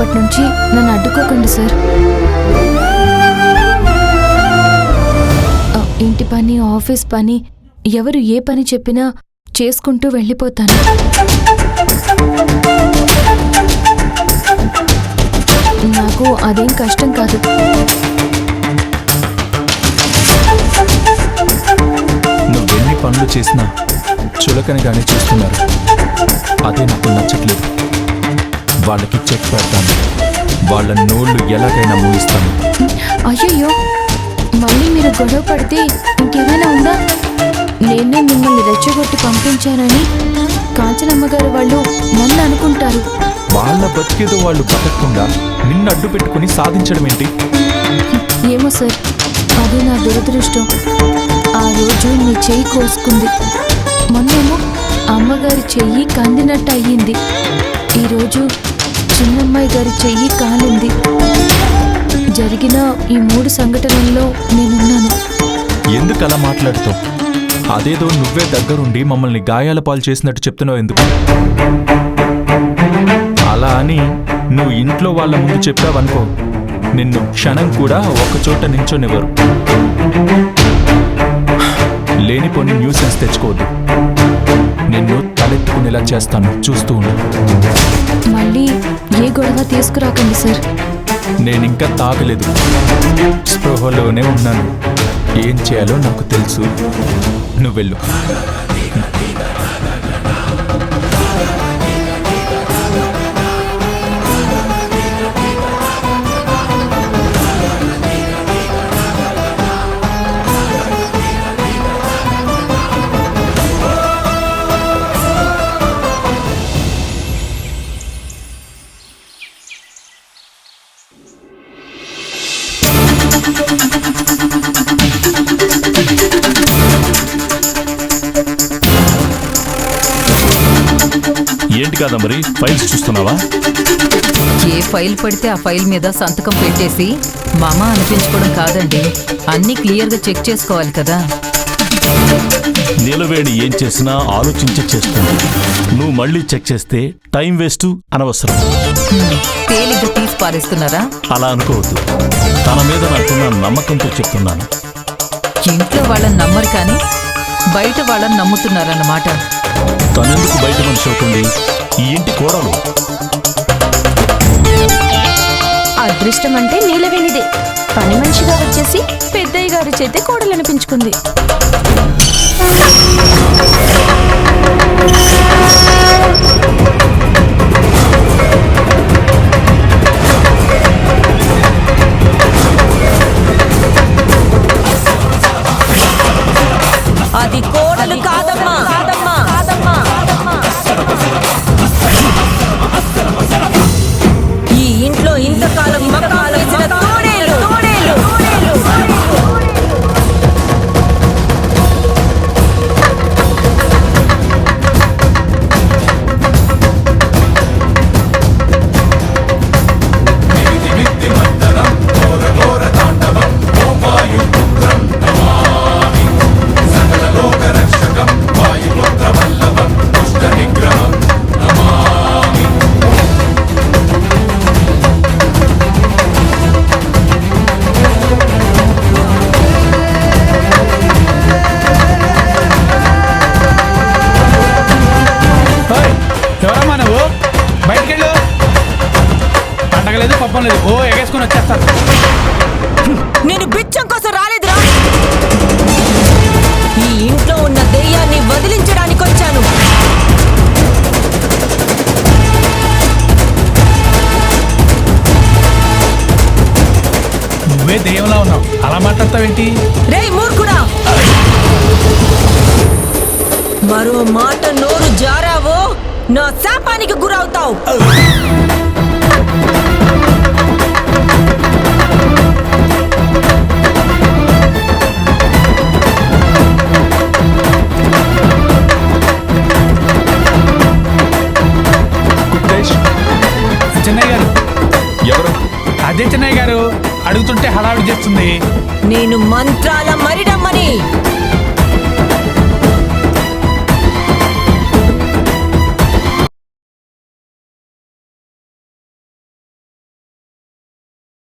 రేపటి నుంచి నన్ను అడ్డుకోకండి సార్. ఇంటి పని, ఆఫీస్ పని, ఎవరు ఏ పని చెప్పినా చేసుకుంటూ వెళ్ళిపోతాను. నాకు అదేం కష్టం కాదు. నువ్వెన్ని పనులు చేసినా చులకనగానే చూస్తున్నారు. అదే నాకు నచ్చట్లేదు. వాళ్ళకి చెక్ పెడతాను, వాళ్ళ నోళ్ళు ఎలాగైనా మూయిస్తాను. అయ్యయ్యో, మళ్ళీ మీరు గొడవ పడితే ఇంకేమైనా ఉందా? నేనే మిమ్మల్ని రెచ్చగొట్టి పంపించానని కాంచనమ్మగారు వాళ్ళు నన్ను అనుకుంటారు. వాళ్ళ బతికేదో వాళ్ళు బతకకుండా నిన్ను అడ్డు పెట్టుకుని సాధించడం ఏంటి? ఏమో సార్, అది నా దురదృష్టం. ఆ రోజు నీ చెయ్యి కోసుకుంది, మొన్నేమో అమ్మగారి చెయ్యి కందినట్టు అయ్యింది, ఈరోజు చిన్నమ్మాయి గారి చెయ్యి కాలింది. జరిగిన ఈ 3 సంఘటనల్లో నేనున్నాను. ఎందుకు అలా మాట్లాడుతావు? అదేదో నువ్వే దగ్గరుండి మమ్మల్ని గాయాల పాలు చేసినట్టు చెప్తున్నావు ఎందుకు? అలా అని నువ్వు ఇంట్లో వాళ్ళ ముందు చెప్పావనుకో, నిన్ను క్షణం కూడా ఒకచోట నించోనివ్వరు. లేనిపోని న్యూసెన్స్ తెచ్చుకోవద్దు. నిన్ను తలెత్తుకునేలా చేస్తాను, చూస్తూ ఉండు. మళ్ళీ ఏ గొడవ తీసుకురాకండి సార్. నేనింకా తాగలేదు, స్పృహలోనే ఉన్నాను. ఏం చేయాలో నాకు తెలుసు. నువ్వు వెళ్ళు. ఏంటి కాదా మరి ఫైల్స్ చూస్తున్నావా? ఏ ఫైల్ పడితే ఆ ఫైల్ మీద సంతకం పెట్టేసి మామ అనిపించుకోవడం కాదండి, అన్నీ క్లియర్గా చెక్ చేసుకోవాలి కదా. నీలవేణి ఏం చేసినా ఆలోచించి చేస్తుంది. నువ్వు మళ్ళీ చెక్ చేస్తే టైం వేస్ట్, అనవసరం. తేలిగ్గా తీసి పారేస్తున్నారా? అలా అనుకోవద్దు. తన మీద నాకున్న నమ్మకంతో చెప్తున్నాను. ఇంట్లో వాళ్ళని నమ్మరు కానీ బయట వాళ్ళని నమ్ముతున్నారన్నమాట. తనెందుకు బయట మనిషి అవుతుంది? ఈ ఇంటి కోడలు. అదృష్టం అంటే నీలవేణిదే. పని మనిషిగా వచ్చేసి పెద్దయ్య గారి చేతే కోడలు అనిపించుకుంది. అది కోడలు కాదమ్మా. ఈ ఇంట్లో ఇంతకాలం మకాలు వేసిన తోడేలు. ఓ ఎగేసుకొని వచ్చేస్తాను. నేను బిచ్చం కోసం రాలేదురా, ఈ ఇంట్లో ఉన్న దెయ్యాన్ని వదిలించడానికి వచ్చాను. నువ్వే దెయ్యంలా ఉన్నావు, అలా మాట్లాడతావేంటి? రేయ్ మూర్ఖుడా, మరో మాట నోరు జారావో నా శాపానికి గురవుతావు. చెన్నయ్య గారు. ఎవరు? అదే చెన్నయ్య గారు, అడుగుతుంటే హడావిడి చేస్తుంది. నేను మంత్రాల మరిడమ్మని.